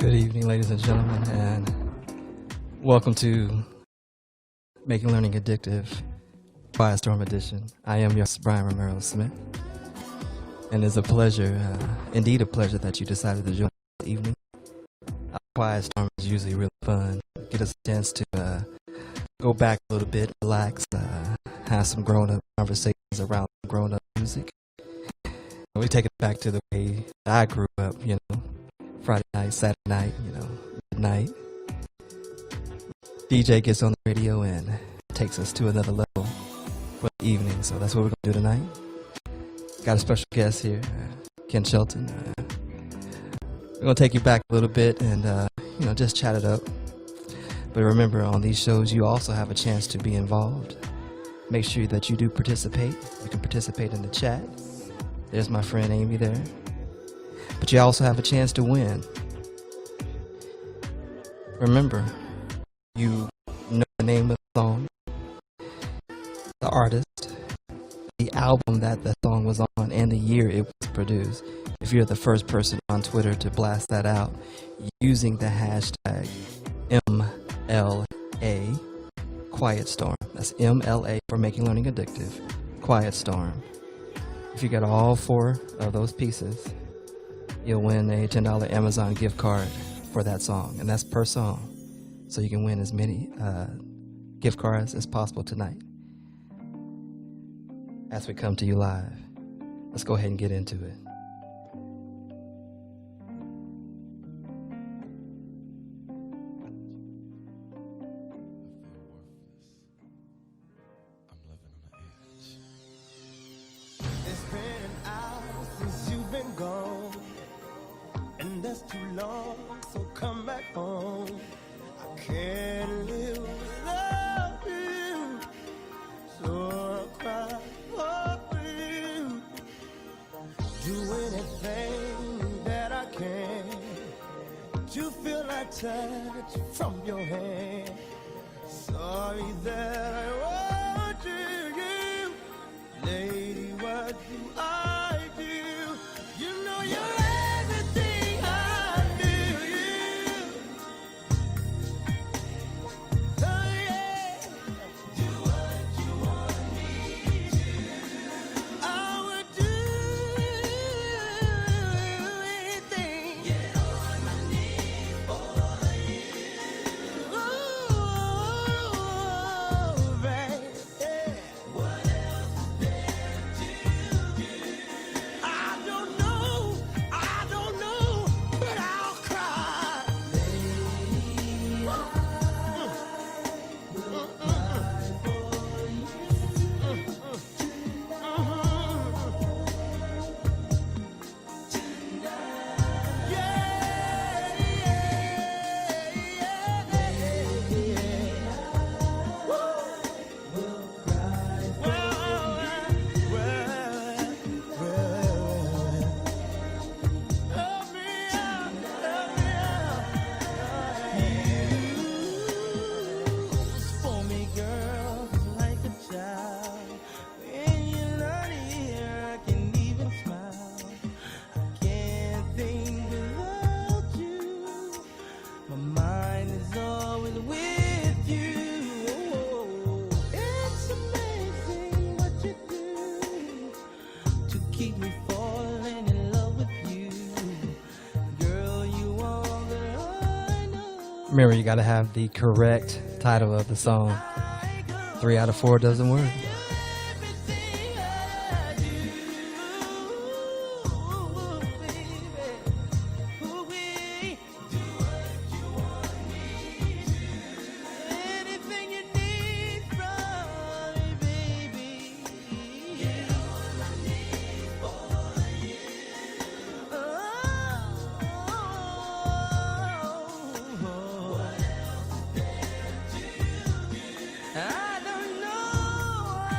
Good evening, ladies and gentlemen, and welcome to Making Learning Addictive, Quiet Storm Edition. I am your host, Brian Romero Smith, and it's a pleasure, indeed a pleasure, that you decided to join this evening. Quiet Storm is usually really fun. Get us a chance to go back a little bit, relax, have some grown-up conversations around grown-up music. And we take it back to the way I grew up, you know. Friday night, Saturday night, midnight. DJ gets on the radio and takes us to another level for the evening. So that's what we're going to do tonight. Got a special guest here, Ken Shelton. We're going to take you back a little bit and, just chat it up. But remember, on these shows, you also have a chance to be involved. Make sure that you do participate. You can participate in the chat. There's my friend Amy there. But you also have a chance to win. Remember, you know the name of the song, the artist, the album that the song was on, and the year it was produced. If you're the first person on Twitter to blast that out using the hashtag MLA Quiet Storm. That's MLA for Making Learning Addictive, Quiet Storm. If you get all four of those pieces, you'll win a $10 Amazon gift card for that song, and that's per song. So you can win as many gift cards as possible tonight as we come to you live. Let's go ahead and get into it. It's been an hour since you've been gone, and that's too long, so come back home. I can't live without you, so I cry for you. Do anything that I can to feel that touch from your hand. Sorry that I want you, lady, what do I do? You know you're everything I do. Oh yeah. Do what you want me to. I would do anything. Get on my knees for you. Oh, baby. What else is there to do? I don't know, but I'll cry. For me, girl, like a child. When you're not here, I can even smile. I can't think without you. My mind is always with you. It's amazing what you do to keep me falling in love with you. Girl, you all that I know. Remember, you got to have the correct title of the song. 3 out of 4 doesn't work. Everything I do, baby. Ooh, we do what you want me to. Anything you need from me, baby. Get on my knees for you. What else is there to do? I don't know,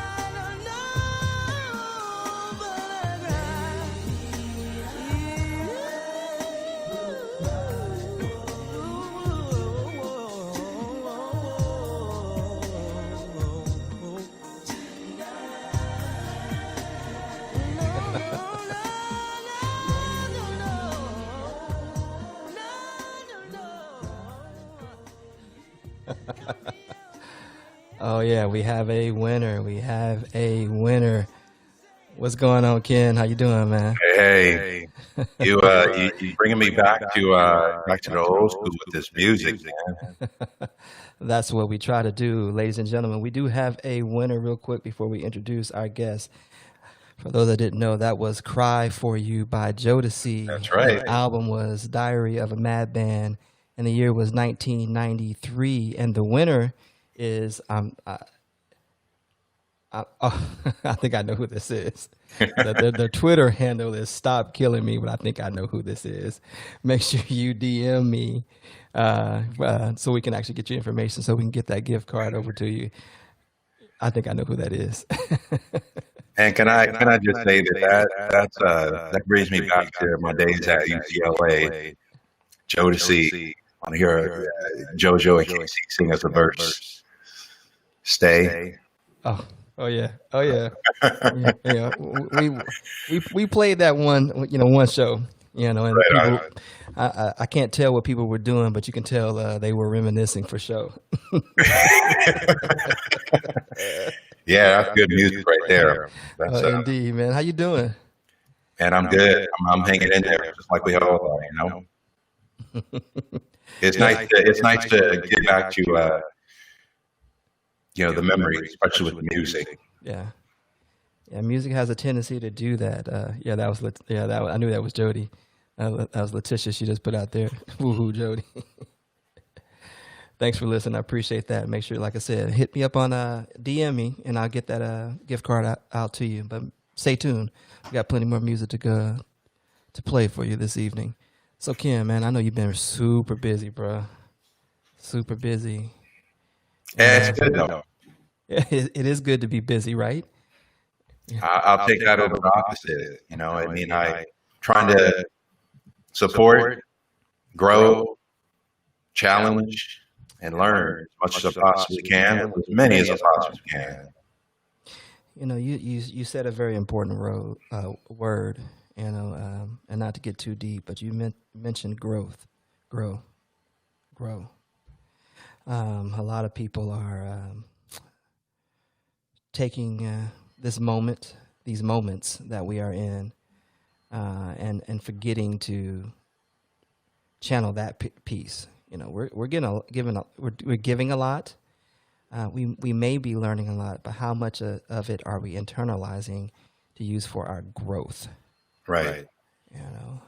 Oh yeah, we have a winner. We have a winner. What's going on, Ken? How you doing, man? Hey, you bringing me back to the old school with this music, man. That's what we try to do, ladies and gentlemen. We do have a winner real quick before we introduce our guest. For those that didn't know, that was Cry For You by Jodeci. That's right. The album was Diary of a Madman, and the year was 1993. And the winner is, I think I know who this is. The Twitter handle is Stop Killing Me, but I think I know who this is. Make sure you DM me so we can actually get your information so we can get that gift card over to you. I think I know who that is. And can I just say that brings me back to my days at UCLA. Jodeci, I want to hear JoJo and Casey sing as a verse. Stay. Oh yeah. Yeah. We played that one show, and Right, people, I can't tell what people were doing, but you can tell they were reminiscing for sure. Yeah, that's good music right there. That's, Indeed, man. How you doing? and I'm good. I'm hanging in there just like we all are, It's nice to get back to the memories, especially with the music. Yeah. Music has a tendency to do that. I knew that was Jody. That was Letitia. She just put out there. Woohoo, Jody. Thanks for listening. I appreciate that. Make sure, like I said, hit me up on DM me, and I'll get that gift card out to you. But stay tuned. We got plenty more music to play for you this evening. So, Ken, man, I know you've been super busy, bro. Super busy. Yeah, it's good though. It is good to be busy, right? I'll take that over the opposite. I trying to support, grow, challenge, and learn as much as I possibly can, as many as I possibly can. You said a very important word, and not to get too deep, but you mentioned growth, grow. A lot of people are taking these moments that we are in, and forgetting to channel that piece. We're giving a lot. We may be learning a lot, but how much of it are we internalizing to use for our growth? Right. I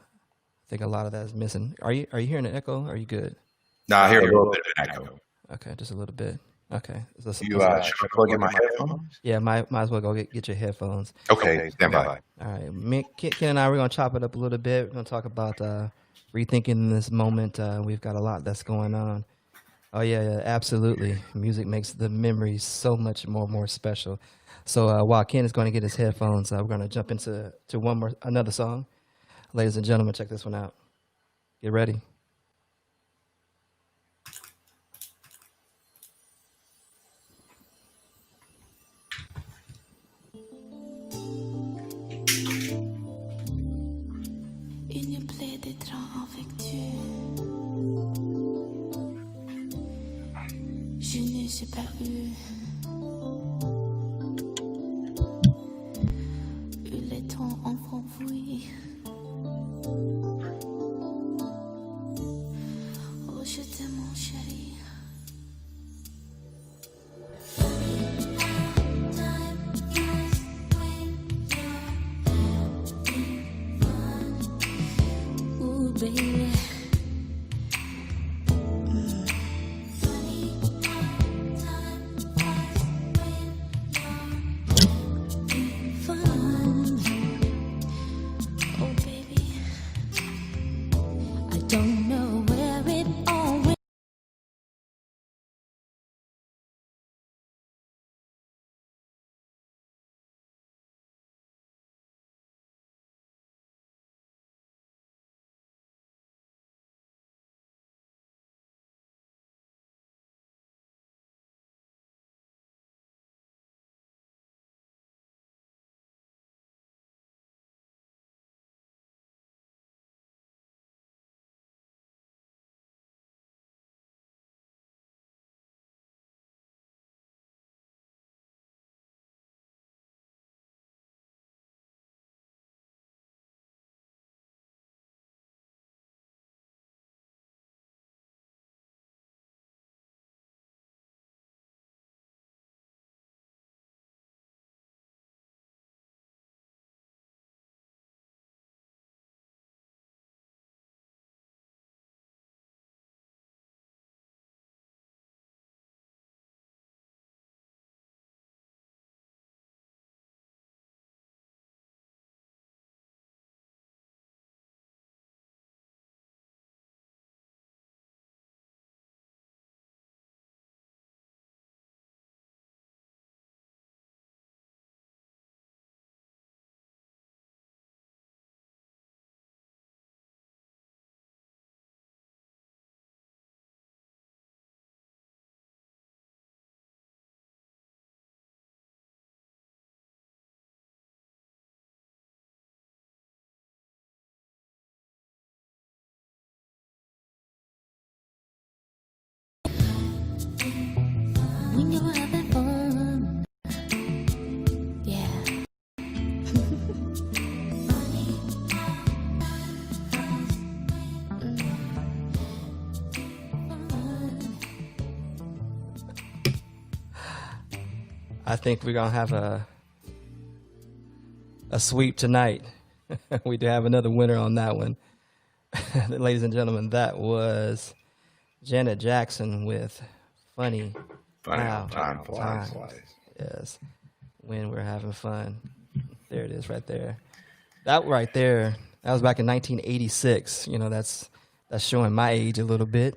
think a lot of that is missing. Are you hearing an echo? Are you good? No, I hear a little bit of an echo. Okay, just a little bit. Okay. Should I plug in my headphones? Yeah, might as well go get your headphones. Okay, stand by. All right. Ken and I, we're going to chop it up a little bit. We're going to talk about rethinking this moment. We've got a lot that's going on. Oh, yeah, absolutely. Music makes the memories so much more special. So while Ken is going to get his headphones, we're going to jump into another song. Ladies and gentlemen, check this one out. Get ready. Une plaie d'étrange affectueux. Je ne sais pas eu le temps enfoui. Oh, je t'aime, mon chéri. Ooh, baby. I think we're gonna have a sweep tonight. We do have another winner on that one. Ladies and gentlemen, that was Janet Jackson with Funny. Funny Wow. how time flies. Yes, when we're having fun. There it is, right there. That right there. That was back in 1986. You know, that's showing my age a little bit.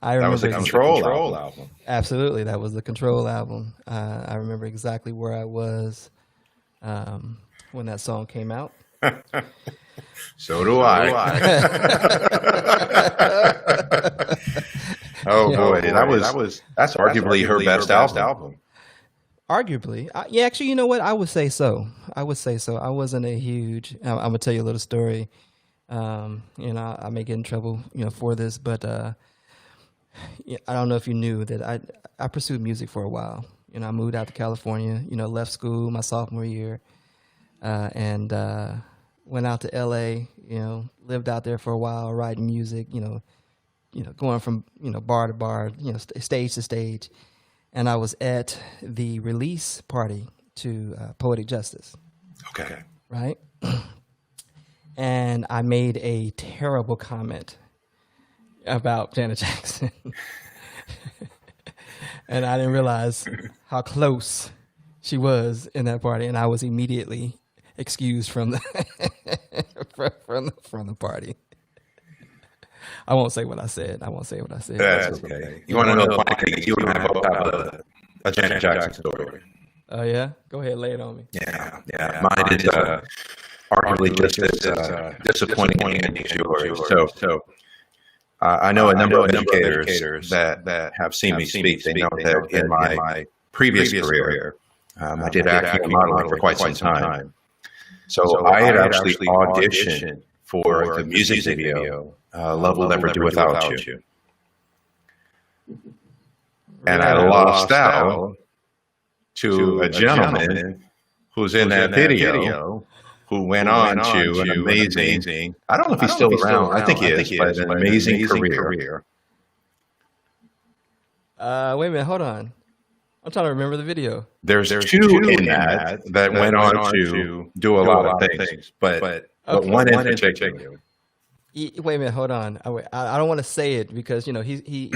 I remember That was the Control album. Absolutely, that was the Control album. I remember exactly where I was when that song came out. So do I. Oh boy, that's arguably her best album. Arguably, yeah. Actually, you know what? I would say so. I wasn't a huge. I'm gonna tell you a little story. You know, I may get in trouble, you know, for this, but yeah, I don't know if you knew that I pursued music for a while. You know, I moved out to California. You know, left school my sophomore year, and went out to L.A. You know, lived out there for a while, writing music. You know, going from bar to bar, stage to stage. And I was at the release party to Poetic Justice. Okay. Right? And I made a terrible comment about Janet Jackson. And I didn't realize how close she was in that party. And I was immediately excused from the from the party. I won't say what I said. That's okay. You want to know the funny thing? You and I both have a Janet Jackson story. Oh, yeah? Go ahead, lay it on me. Yeah. Mine is arguably just as disappointing as yours. So I know a number of educators that have seen me speak. They know that in my previous career, I did acting and modeling for quite some time. So I had actually auditioned for the music video, Love Will Never Do Without You. And I lost out to a gentleman who's in that video who went on to an amazing, I don't know if he's still around, I think he is, but an amazing career. Wait a minute, hold on. I'm trying to remember the video. There's two in that went on to do a lot of things, but one in particular. Wait a minute, hold on. I don't want to say it because he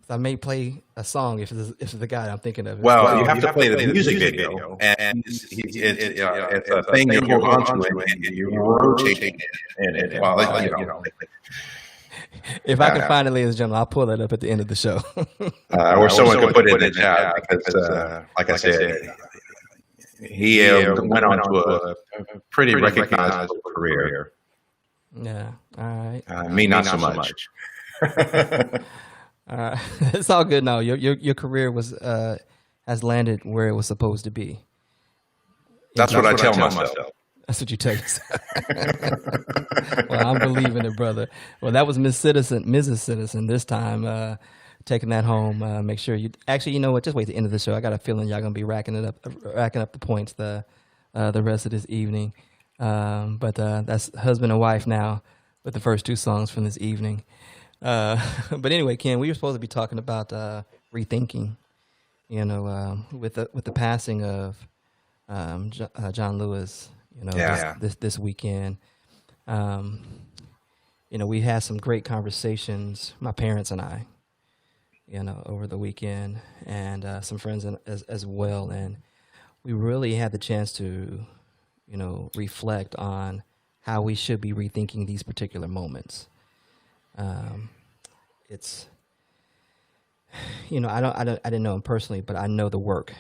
I may play a song if it's the guy I'm thinking of. Well, you have to play the music video, and it's a thing you hold on to and you rotate it. If I can find it, ladies and gentlemen, I'll pull that up at the end of the show. Or someone could put it in the chat because, like I said, he went on to a pretty recognizable career. Yeah, all right. Me, not so much. It's all good now. Your career has landed where it was supposed to be. That's what I tell myself. That's what you tell yourself. Well, I'm believing it, brother. Well, that was Mrs. Citizen this time, taking that home. Make sure you actually, you know what? Just wait to the end of the show. I got a feeling y'all gonna be racking up the points the rest of this evening. But that's husband and wife now with the first two songs from this evening. But anyway, Ken, we were supposed to be talking about rethinking. With the passing of John Lewis. This weekend. We had some great conversations, my parents and I, over the weekend, and some friends as well. And we really had the chance to, reflect on how we should be rethinking these particular moments. It's, I didn't know him personally, but I know the work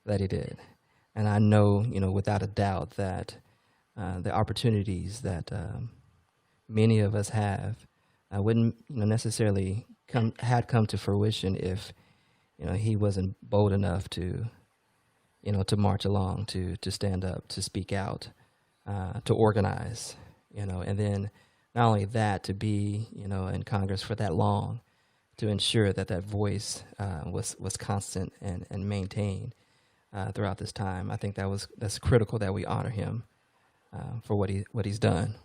that he did. And I know, without a doubt that the opportunities that many of us have wouldn't necessarily come to fruition if, he wasn't bold enough to, to march along, to stand up, to speak out, to organize, and then not only that, to be, in Congress for that long, to ensure that voice was constant and maintained. Throughout this time, I think that's critical that we honor him for what he's done.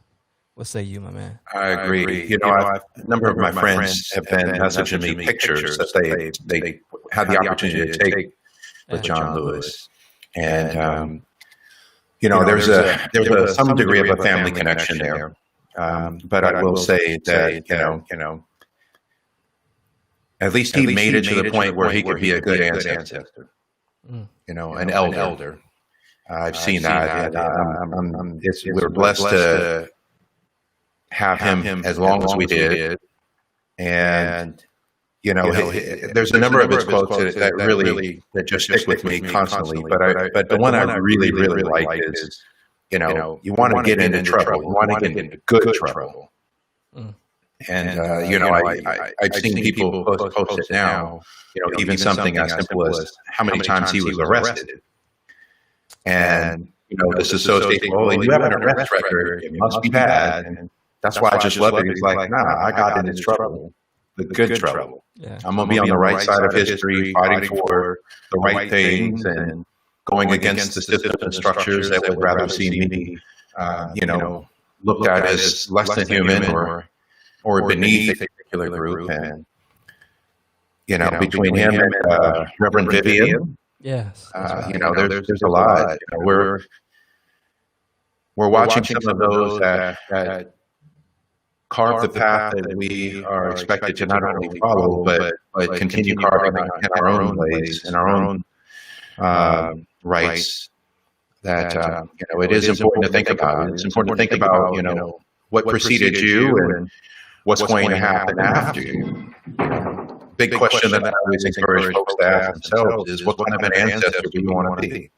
What say you, my man? I agree. You know, a number of my friends have been messaging me pictures that they had the opportunity to take with John Lewis, and you know, there's some degree of a family connection there. But I will say that you know, at least he made it to the point where he could be a good ancestor. You know, an elder. I've seen that, and we're blessed to have him as long as we did. And you know, there's a number of his quotes that really just stick with me constantly. But the one I really like is, you know, you want to get into trouble, you want to get into good trouble. And you know, I've seen people post it now. You know, even something as simple as how many times he was arrested. And you know, this association, well, you have an arrest record, it must be bad. And that's why I just love it. He's like, nah, I got into trouble, the good trouble. Yeah. I'm gonna be on the right side of history, fighting for the right things, and going against the systems and structures that would rather see me, you know, looked at as less than human or beneath a particular group. And you know, between him and Reverend Vivian, Yes. you know, there's a lot. You know, we're watching some of those that carve the path that we are expected to not only follow, but continue carving in our own ways, in our own rights. That you know, it is important to think about. It's important to think about, you know, what preceded you and what's going to happen after you. Big question that I always encourage folks to ask themselves is, what kind of an ancestor do you want to be?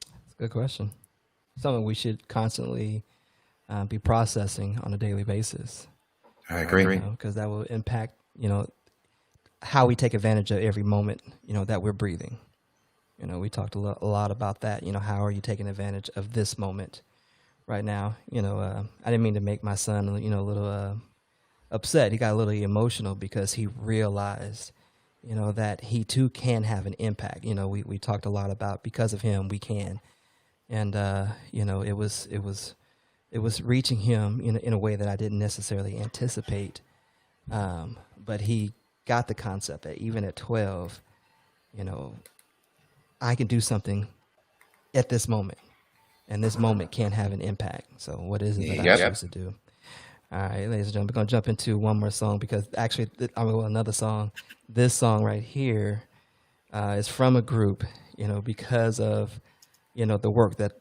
That's a good question. Something we should constantly be processing on a daily basis. I agree. Because that will impact, you know, how we take advantage of every moment, you know, that we're breathing. You know, we talked a lot about that. You know, how are you taking advantage of this moment right now? You know, I didn't mean to make my son, you know, a little upset. He got a little emotional because he realized, you know, that he too can have an impact. You know, we talked a lot about, because of him, we can. And, you know, it was reaching him in a way that I didn't necessarily anticipate. But he got the concept that even at 12, you know, I can do something at this moment, and this moment can have an impact. So what is it that I choose to do? All right, ladies and gentlemen, we're going to jump into one more song, because actually, another song. This song right here is from a group, you know, because of, you know, the work that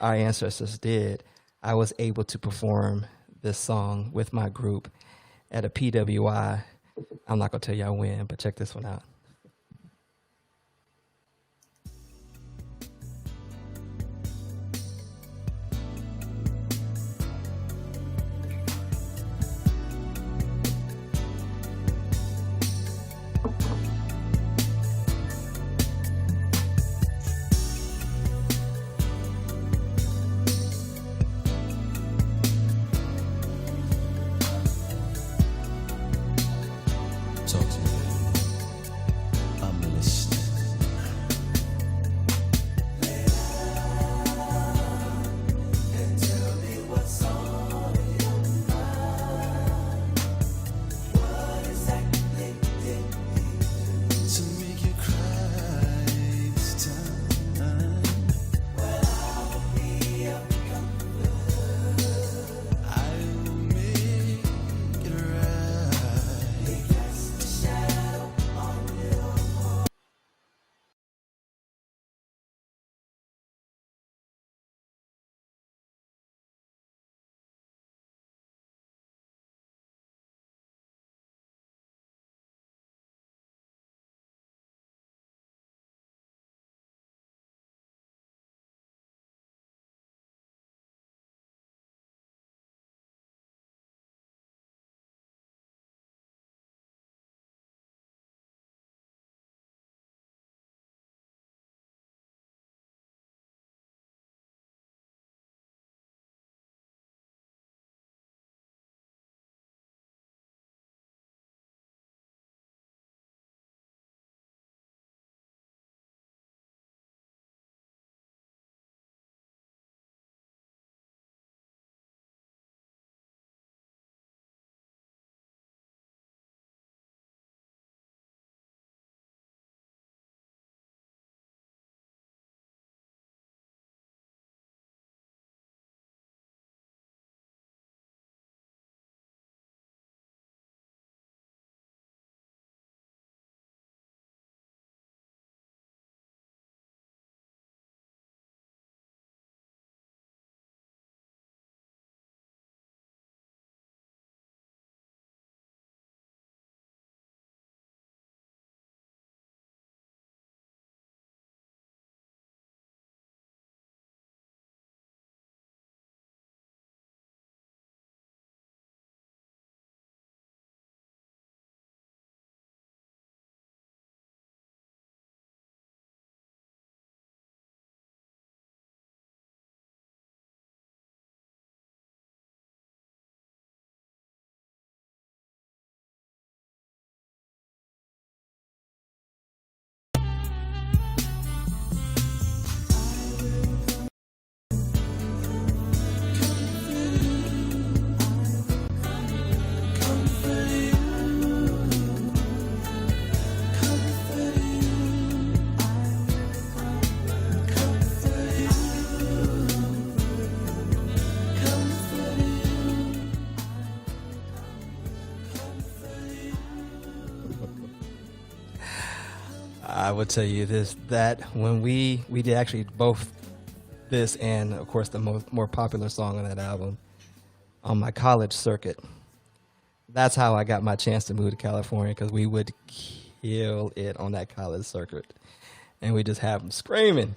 our ancestors did. I was able to perform this song with my group at a PWI. I'm not going to tell y'all when, but check this one out. Talk to me. I would tell you this, that when we did actually both this and of course the more popular song on that album on my college circuit. That's how I got my chance to move to California, because we would kill it on that college circuit, and we just have them screaming.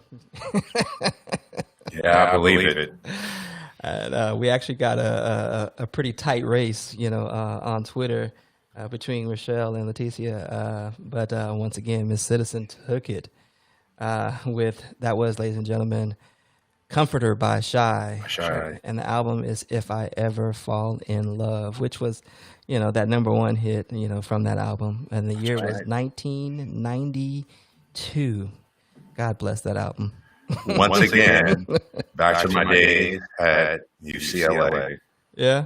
Yeah, I believe it. And we actually got a pretty tight race, on Twitter between Rochelle and Leticia. But once again, Miss Citizen took it with, that was, ladies and gentlemen, Comforter by Shy. Shy. And the album is If I Ever Fall in Love, which was, that number one hit, from that album. And the year was 1992. God bless that album. Once again, back to my days at UCLA. Yeah.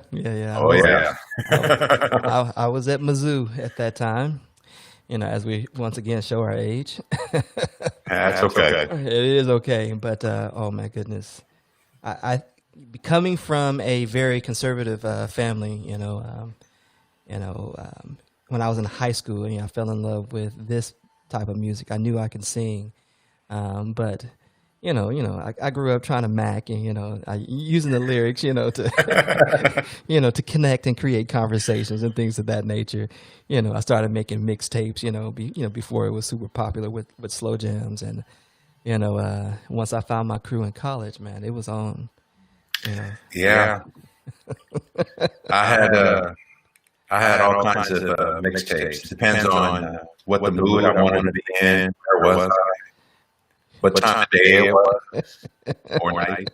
Oh, yeah. I was at Mizzou at that time, as we once again show our age. That's okay. It is okay, but oh my goodness, I coming from a very conservative family, when I was in high school, I fell in love with this type of music. I knew I could sing, but I grew up trying to Mac and using the lyrics, to to connect and create conversations and things of that nature. I started making mixtapes, before it was super popular with slow jams, and once I found my crew in college, man, it was on. Yeah, I had all kinds of mixtapes. Depends on what the mood I wanted to be in. Where was I? What time of day it was, or night.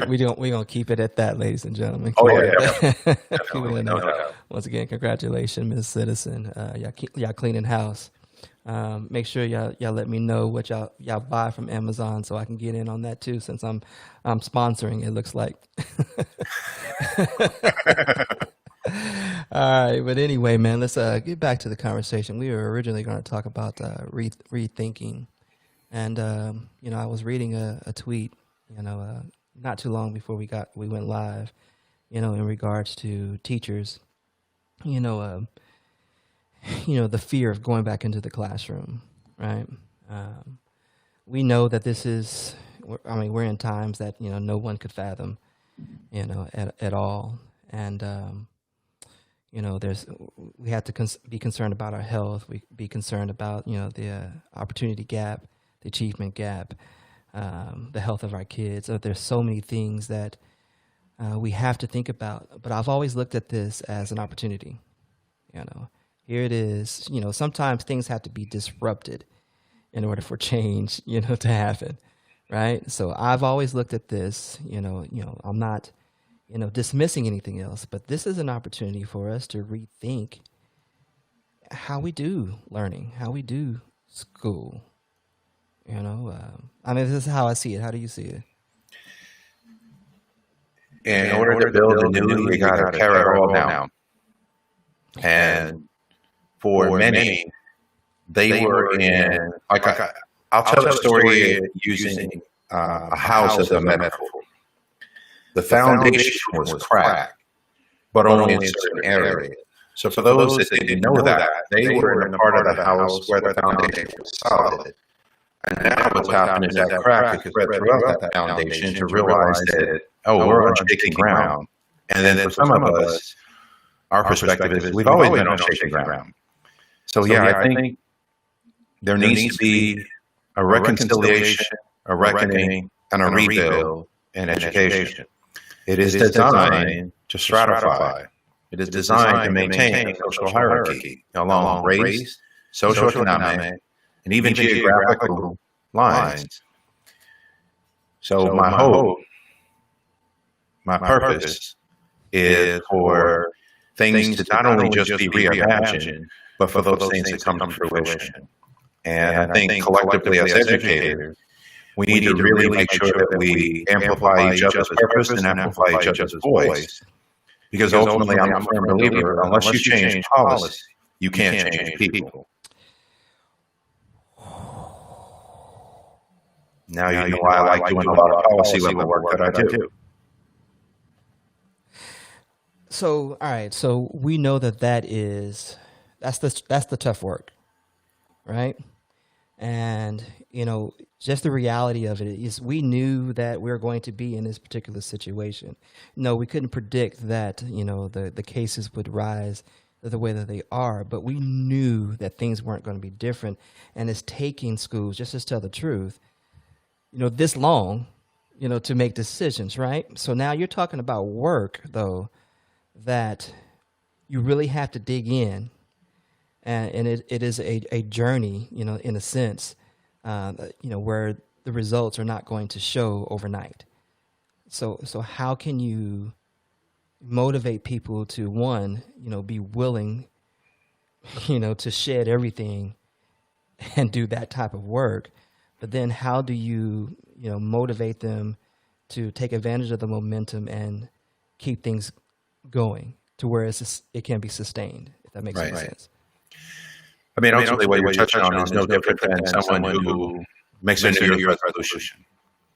we gonna keep it at that, ladies and gentlemen. Oh yeah, definitely. No doubt. Once again, congratulations, Miss Citizen. Y'all cleaning house. Make sure y'all let me know what y'all buy from Amazon, so I can get in on that too, since I'm sponsoring. It looks like. All right, but anyway, man, let's get back to the conversation. We were originally going to talk about rethinking. And I was reading a tweet, not too long before we went live, in regards to teachers, the fear of going back into the classroom, right? We know that we're in times that no one could fathom, at all, and we have to be concerned about our health. We be concerned about the opportunity gap, the achievement gap, the health of our kids. So there's so many things that we have to think about. But I've always looked at this as an opportunity. Here it is. Sometimes things have to be disrupted in order for change, to happen, right? So I've always looked at this. I'm not, dismissing anything else, but this is an opportunity for us to rethink how we do learning, how we do school. This is how I see it. How do you see it? In order to build a new, you got to tear it all down. And for many, they were in, I'll tell a story using a house as a metaphor. The foundation was cracked, but only in certain areas. So for those that didn't know that, they were in a part of the house where the foundation was solid. And now what's happened is that crack is spread throughout that foundation to realize that, we're on shaky ground. And then for some of us, our perspective is we've always been on shaky ground. So I think there needs to be a reconciliation, a reckoning, and a rebuild in education. It is designed to stratify. It is designed to maintain a social hierarchy along race, socioeconomic, and even geographical lines. So my hope, my purpose is for things to not only just be reimagined, but for those things to come to fruition. And I think collectively as educators, we need to really make sure that we amplify each other's purpose and amplify each other's voice. Because ultimately, I'm a firm believer, unless you change policy, you can't change people. Now you know why I like doing a lot of policy level work that I do. So, all right. So we know that's the tough work, right? And, you know, just the reality of it is we knew that we were going to be in this particular situation. No, we couldn't predict that, you know, the cases would rise the way that they are, but we knew that things weren't going to be different. And it's taking schools, just to tell the truth, you know, this long, you know, to make decisions, right? So now you're talking about work, though, that you really have to dig in. And it is a journey, you know, in a sense, you know, where the results are not going to show overnight. So how can you motivate people to, one, you know, be willing, you know, to shed everything and do that type of work? But then how do you, you know, motivate them to take advantage of the momentum and keep things going to where it can be sustained, if that makes any sense? I mean, ultimately, what you're touching on is no different than someone who makes a New Year's resolution.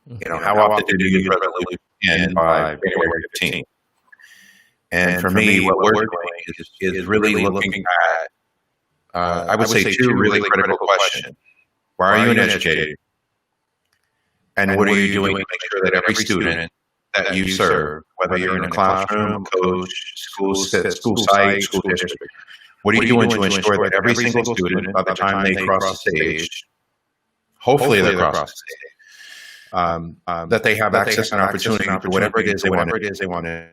You know, how often do New Year's resolutions end by January 15th? And for me, what we're doing is really looking at, I would say, two really critical questions. Why are you an educator? And what are you doing to make sure that every student that you serve, whether you're in a classroom, coach, school site, school district, what are you doing to ensure that every single student, by the time they cross the stage, hopefully they cross the stage, that they have access and opportunity to whatever it is they want to.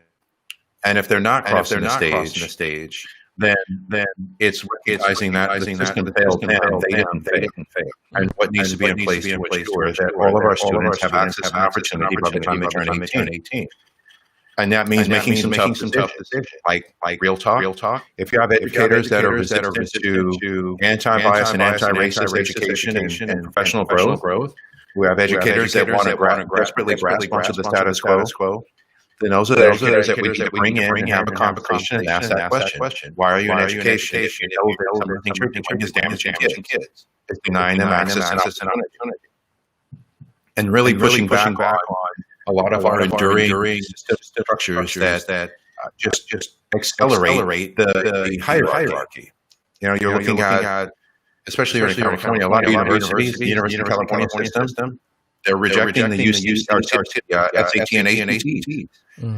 And if they're not crossing the stage, then it's recognizing that the system failed them, they didn't fail. And what needs to be in place to ensure that all of our students have access and opportunity by the time they turn 18. And that means making some tough decisions, like real talk. If you have educators that are resistant to anti-bias and anti-racist education and professional growth, who have educators that want to desperately grasp onto the status quo, then those are the educators that we need to bring in and have a conversation and ask that question. Why are you in education? If you know that some of the things you're teaching is damaging kids, it's denying them access and opportunity. And really pushing back on a lot of our enduring structures that just accelerate the hierarchy. You know, you're looking at, especially in California, a lot of universities, the University of California system, they're rejecting the use of SAT and ACT.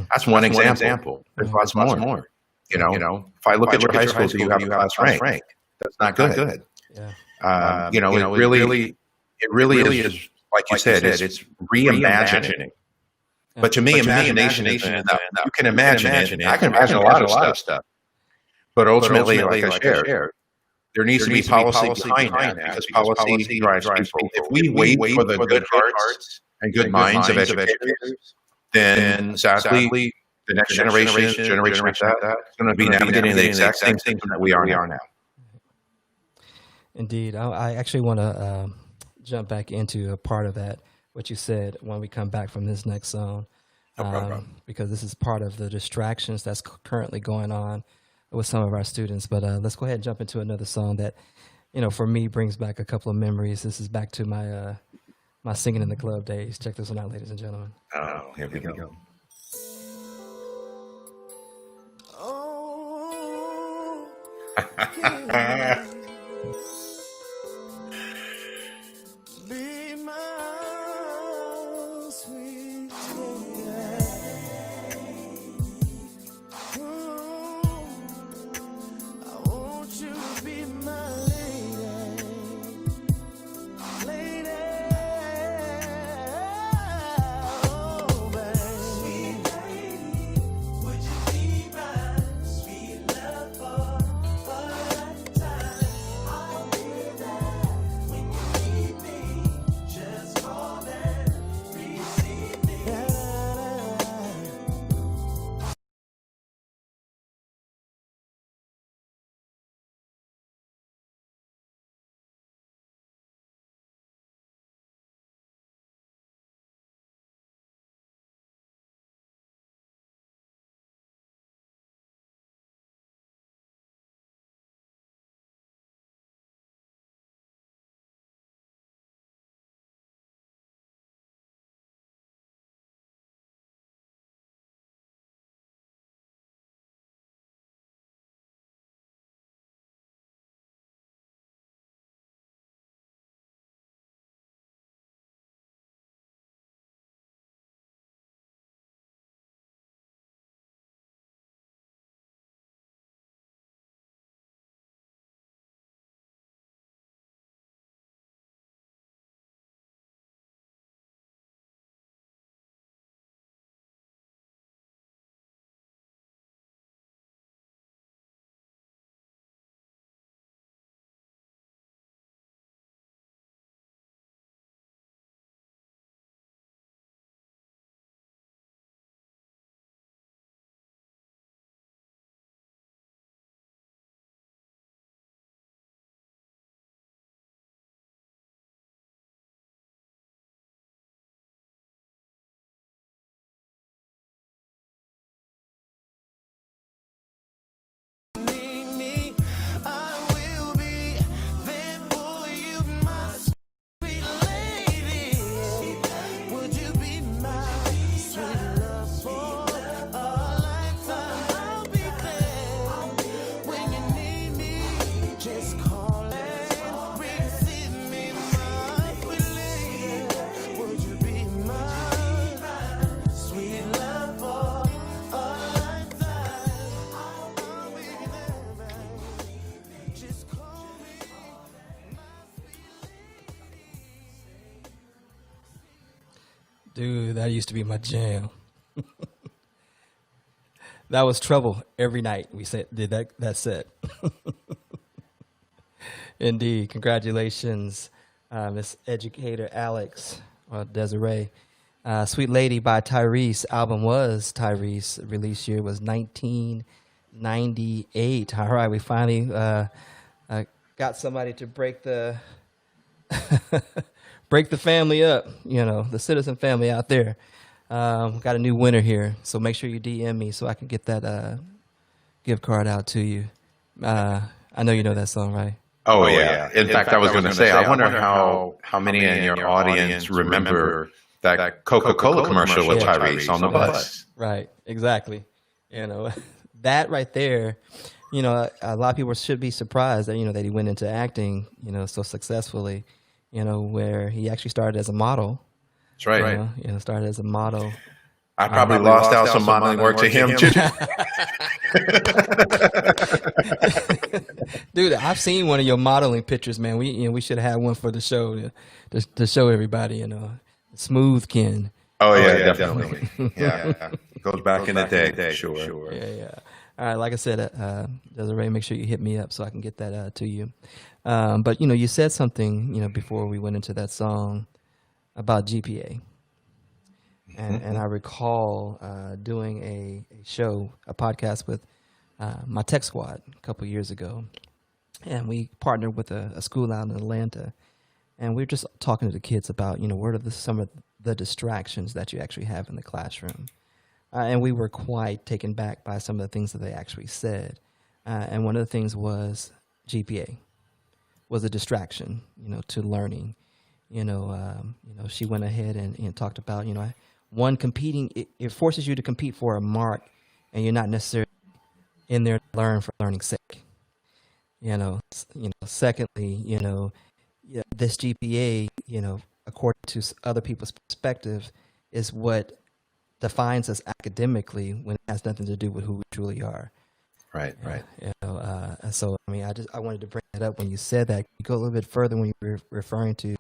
That's one example. There's lots more. You know, if I look at your high schools, you have a class rank. That's not good. Yeah. You know, it really is, like you said, it's reimagining. But to me, imagination is enough. You can imagine it. I can imagine a lot of stuff. But ultimately, like I shared, there needs to be policy behind that, because policy drives people. If we wait for the good hearts and good minds of educators, then sadly, the next generation like that, is going to be navigating the exact same thing that we are now. Indeed. I actually want to jump back into a part of that, what you said, when we come back from this next zone, because this is part of the distractions that's currently going on with some of our students. But let's go ahead and jump into another song that, you know, for me brings back a couple of memories. This is back to my my singing in the club days. Check this one out, ladies and gentlemen. Oh, here we go. Oh, be my sweet I want you to be my lady. Oh, baby. Sweet lady, would you be my sweet love for a lifetime? I'll be Dude, that used to be my jam. That was trouble every night. We did that set. Indeed. Congratulations, Miss Educator Alex or Desiree. Sweet Lady by Tyrese. Album was Tyrese. Release year was 1998. All right, we finally got somebody to break the break the family up. You know, the citizen family out there. Got a new winner here, so make sure you DM me so I can get that gift card out to you. I know you know that song, right? Oh, yeah. In fact, I was going to say, I wonder how many in your audience remember that Coca-Cola commercial with Tyrese on the bus. Right, exactly. You know, that right there, you know, a lot of people should be surprised that, you know, that he went into acting, you know, so successfully, you know, where he actually started as a model. That's right. You know, started as a model. I probably lost out some modeling work to him, too. Dude, I've seen one of your modeling pictures, man. We should have had one for the show to show everybody, you know, Smooth Ken. Oh, yeah, definitely. Yeah. Goes back in the day, sure. Yeah. All right, like I said, Desiree, make sure you hit me up so I can get that to you. But, you know, you said something, you know, before we went into that song about GPA. And I recall doing a show, a podcast with my tech squad a couple years ago. And we partnered with a school out in Atlanta. And we were just talking to the kids about, you know, what are some of the distractions that you actually have in the classroom. And we were quite taken back by some of the things that they actually said. And one of the things was GPA was a distraction, you know, to learning. You know, she went ahead and talked about, you know, one, competing, it forces you to compete for a mark, and you're not necessarily in there to learn for learning's sake. You know, secondly, you know, this GPA, you know, according to other people's perspectives, is what defines us academically when it has nothing to do with who we truly are. Right. You know, so I mean, I wanted to bring that up when you said that. You go a little bit further when you were referring to,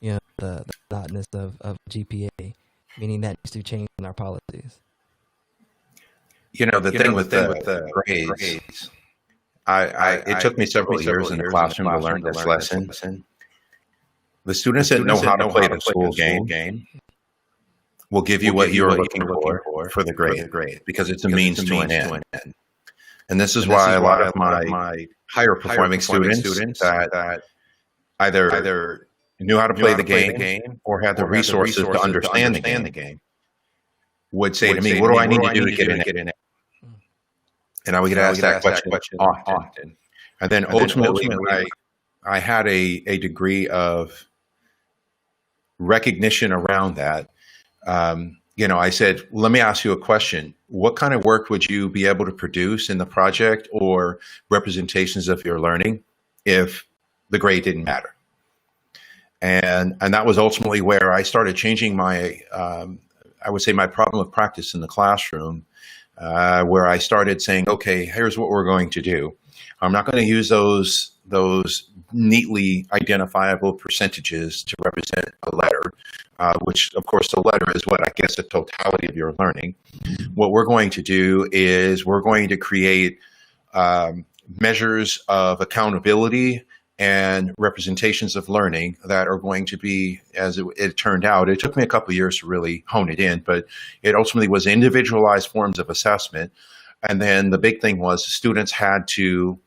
you know, the notness of GPA, meaning that needs to change in our policies. You know, the thing with the grades, it took me several years in the classroom to learn this lesson. The students that know how to play the school game will give you what you're looking for the grade, because it's a means to an end. And this is why a lot of my higher performing students that either knew how to play the game or had the resources to understand the game would say to me, what do I need to do to get in it? And I would get asked that question often. And then ultimately, I had a degree of recognition around that. You know, I said, let me ask you a question. What kind of work would you be able to produce in the project or representations of your learning if the grade didn't matter? And that was ultimately where I started changing my, I would say, my problem of practice in the classroom, where I started saying, okay, here's what we're going to do. I'm not going to use those neatly identifiable percentages to represent a letter, which, of course, the letter is what I guess the totality of your learning. What we're going to do is we're going to create measures of accountability and representations of learning that are going to be, as it turned out, it took me a couple of years to really hone it in, but it ultimately was individualized forms of assessment. And then the big thing was students had to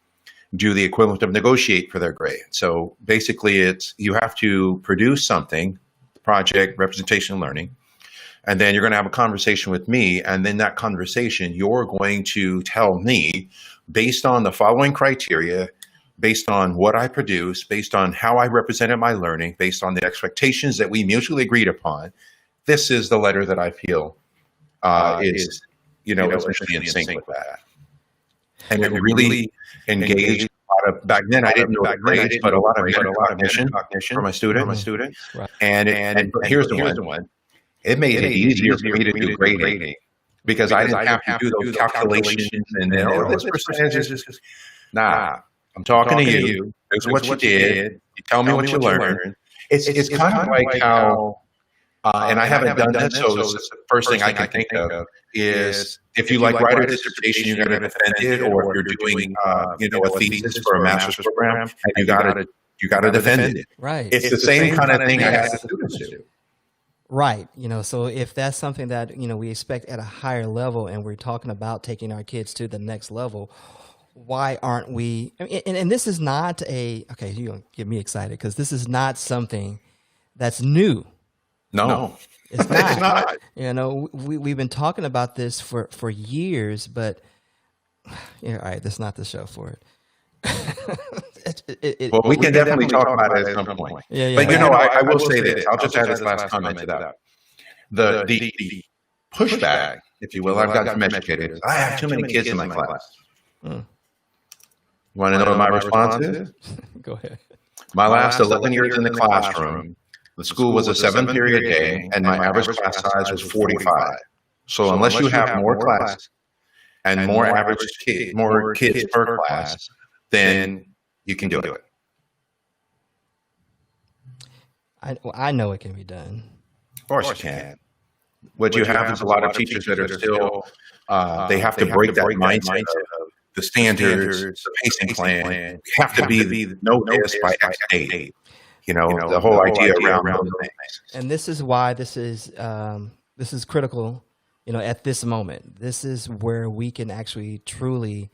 do the equivalent of negotiate for their grade. So basically it's, you have to produce something, project, representation, and learning, and then you're going to have a conversation with me. And then that conversation, you're going to tell me, based on the following criteria, based on what I produce, based on how I represented my learning, based on the expectations that we mutually agreed upon, this is the letter that I feel is, essentially in sync with that. And it really engaged a lot of, back then I didn't know the grades, but a lot of metacognition for my students. Right. And here's the one. It made it easier for me to do grading because I didn't have to do those calculations and then, this percentage is, nah. I'm talking to you. Here's what you did. You tell me what you learned. It's kind of like how And I haven't done that, so the first thing I can think of is if you like write a dissertation, you got to defend it, or if you're doing a thesis for a master's program, and you got to defend it. Right. It's the same kind of thing I ask the students to do. Right. So if that's something that, we expect at a higher level and we're talking about taking our kids to the next level, why aren't we? And this is not okay, you're going to get me excited because this is not something that's new. No, It's not. it's not. We've been talking about this for years, but all right, that's not the show for it. Well, we can definitely talk about it at some point. Yeah. But I will say this. I'll just add this last comment to that. The pushback, if you will, I've gotten from educators. I have too many kids in my class. You want to know what my response is? Go ahead. My last 11 years in the classroom, the school was a 7-period day, and my average class size was 45. So unless you have more classes and more kids per class, then you can do it. I know it can be done. Of course you can. What you have is a lot of teachers that are still, they have to break that mindset of the standards, the pacing plan. You have to be know this by X date. The whole idea around those things. And this is why this is critical, at this moment. This is where we can actually truly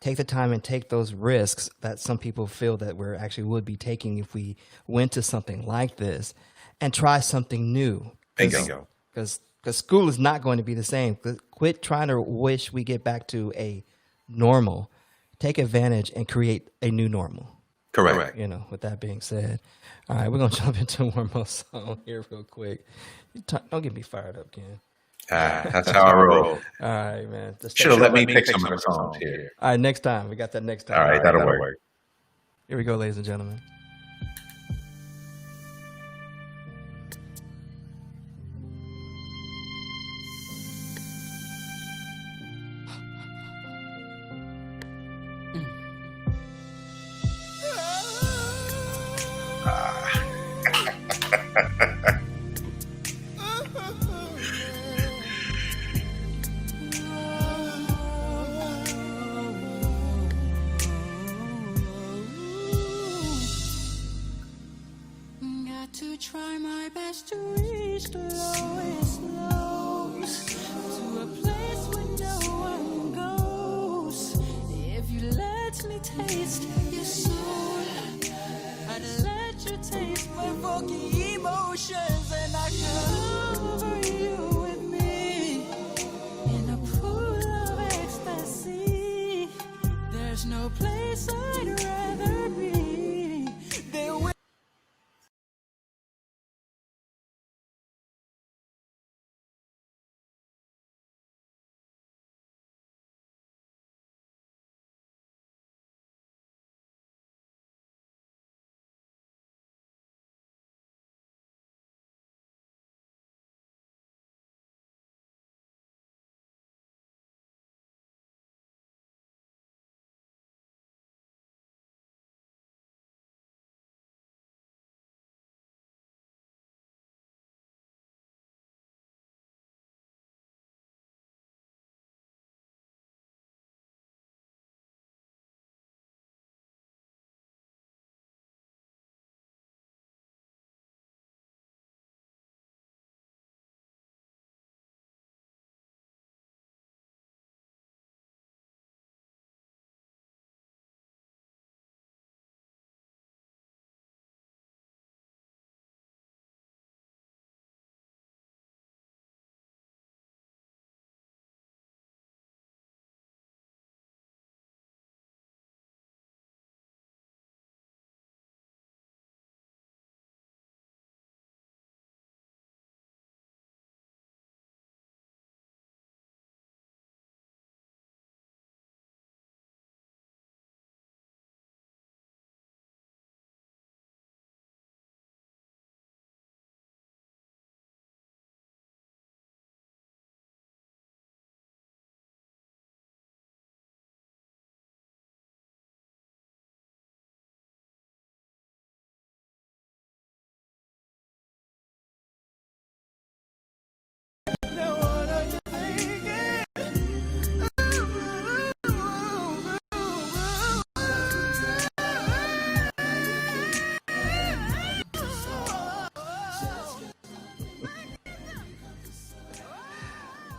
take the time and take those risks that some people feel that we're actually would be taking if we went to something like this and try something new. Bingo. Because school is not going to be the same. Quit trying to wish we get back to a normal. Take advantage and create a new normal. Correct. With that being said, all right, we're going to jump into one more song here real quick. Don't get me fired up, Ken. That's how I roll. All right, man. Should have let me pick some of the songs here. All right, next time. We got that next time. All right, that'll work. Here we go, ladies and gentlemen. Got to try my best to reach the lowest lows, to a place where no one goes. If you let me taste your soul, I'd let you taste my funky emotions, and I cover you with me in a pool of ecstasy. There's no place I'd rather be. There will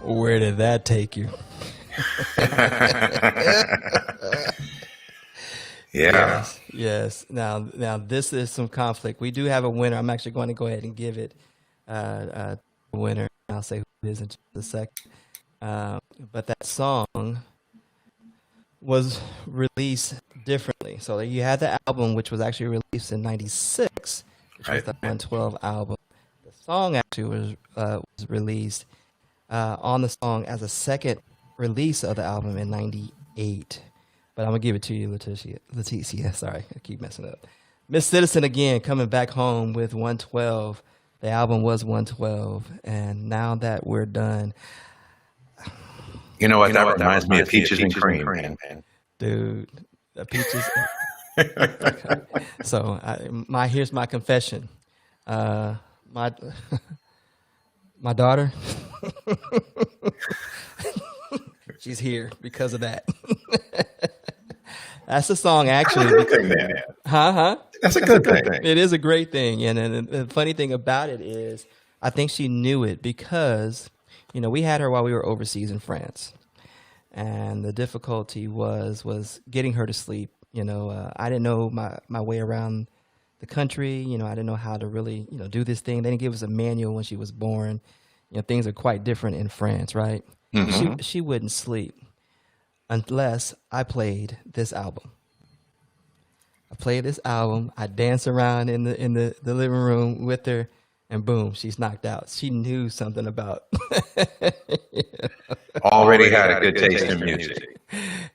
Where did that take you? Yeah. Yes. Now this is some conflict. We do have a winner. I'm actually going to go ahead and give it a winner. I'll say who it is in just a second. But that song was released differently. So you had the album, which was actually released in '96, which was Right. the 112 album. The song actually was released on the song as a second release of the album in '98. But I'm gonna give it to you, Leticia. Sorry, I keep messing up. Miss Citizen again, coming back home with 112. The album was 112, and now that we're done, You know what? That reminds me of Peaches and Cream, man. dude, the peaches. So here's my confession. My my daughter, she's here because of that. That's the song, actually. Good thing, man. Huh? That's a good thing. It is a great thing, and the funny thing about it is, I think she knew it because, we had her while we were overseas in France, and the difficulty was getting her to sleep. I didn't know my way around the country. I didn't know how to really, do this thing. They didn't give us a manual when she was born. Things are quite different in France, right? Mhm. She wouldn't sleep unless I played this album. I played this album. I danced around in the living room with her, and boom, she's knocked out. She knew something about. Already had a good taste in music.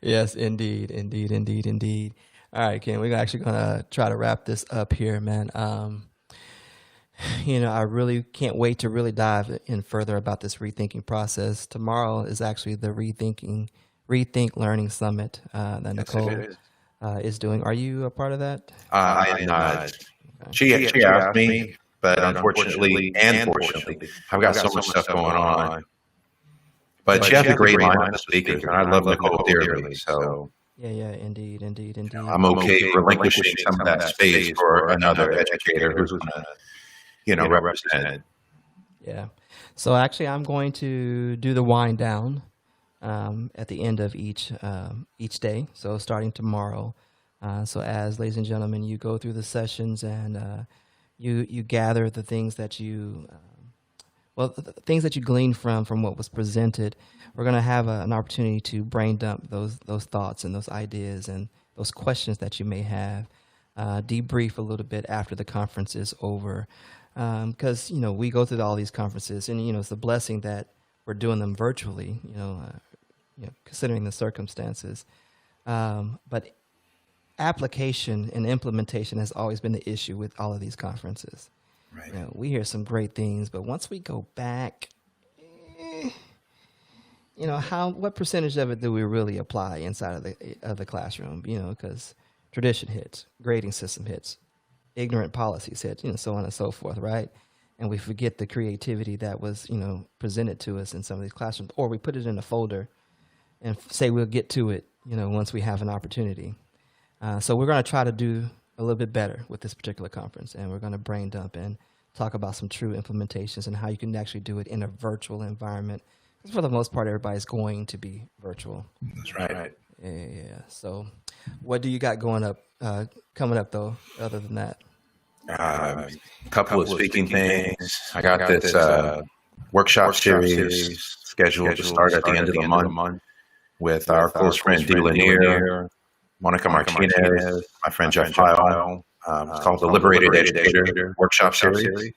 Yes, indeed. All right, Ken, we're actually gonna try to wrap this up here, man. I really can't wait to really dive in further about this rethinking process. Tomorrow is actually the Rethink Learning Summit that Yes, Nicole it is. is doing. Are you a part of that? I am not. She asked me, but unfortunately and fortunately, I've got so much stuff going on. But she has a great lineup of speakers, and I love Nicole dearly. So Yeah, indeed. I'm okay relinquishing some of that space for another educator who's going to, represent. Yeah. So actually, I'm going to do the wind down at the end of each day. So starting tomorrow. So as, ladies and gentlemen, you go through the sessions and you gather the things that the things that you glean from what was presented. We're going to have an opportunity to brain dump those thoughts and those ideas and those questions that you may have. Debrief a little bit after the conference is over. Because, we go through all these conferences and, it's a blessing that we're doing them virtually, considering the circumstances. But application and implementation has always been the issue with all of these conferences. Right. We hear some great things, but once we go back, what percentage of it do we really apply inside of the classroom? Because tradition hits, grading system hits, ignorant policies hit, so on and so forth, right? And we forget the creativity that was, presented to us in some of these classrooms, or we put it in a folder and say we'll get to it, once we have an opportunity. So we're going to try to do a little bit better with this particular conference, and we're going to brain dump and talk about some true implementations and how you can actually do it in a virtual environment. Because for the most part, everybody's going to be virtual. That's right. Yeah. So what do you got coming up, though, other than that? A couple of speaking things. I got this workshop series scheduled to start at the end of the month with our close friend Dee Lanier, Monica Martinez, my friend Jeff Heil. It's called the Liberated Educator Workshop Series.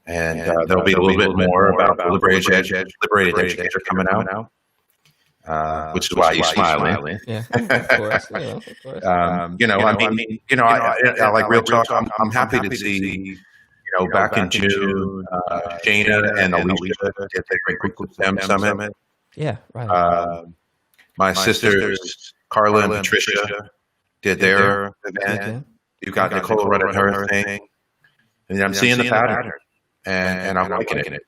And there'll be a little bit more about the Liberated Educator coming out, which is why you're smiling. Yeah, of course. Of course. I like real talk. I'm happy to see, back in June, Shana and Alicia did the Great Quick STEM Summit. Yeah, right. My sisters, Carla and Patricia, did their event. Okay. You got Nicole running her thing. And I'm seeing the pattern, and I'm liking it.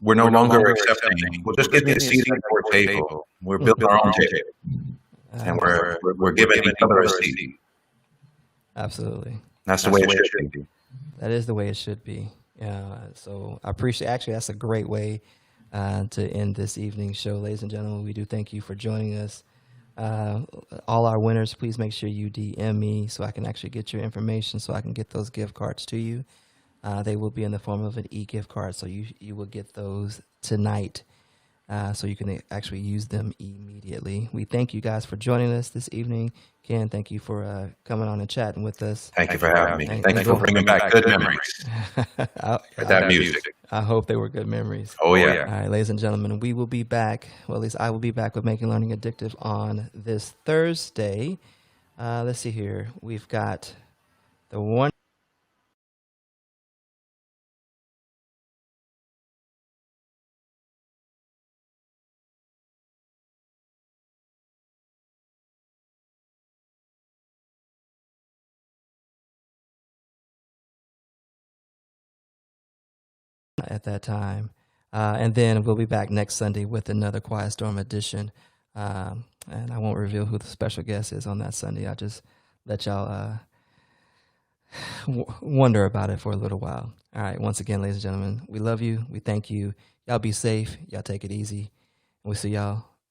We're no longer accepting. Well, just give me a seat at our table. We're building our own table, and we're giving each other a seat. Absolutely. That's the way it should be. That is the way it should be. So I appreciate. Actually, that's a great way to end this evening's show, ladies and gentlemen. We do thank you for joining us. All our winners, please make sure you DM me so I can actually get your information, so I can get those gift cards to you. They will be in the form of an e-gift card, so you will get those tonight, so you can actually use them immediately. We thank you guys for joining us this evening. Ken, thank you for coming on and chatting with us. Thank you for having me. Thank you for bringing back good memories with that music. I hope they were good memories. Oh, yeah. All right, ladies and gentlemen, we will be back. Well, at least I will be back with Making Learning Addictive on this Thursday. Let's see here. We've got the one. At that time. And then we'll be back next Sunday with another Quiet Storm edition. And I won't reveal who the special guest is on that Sunday. I'll just let y'all wonder about it for a little while. All right. Once again, ladies and gentlemen, we love you. We thank you. Y'all be safe. Y'all take it easy. And we'll see y'all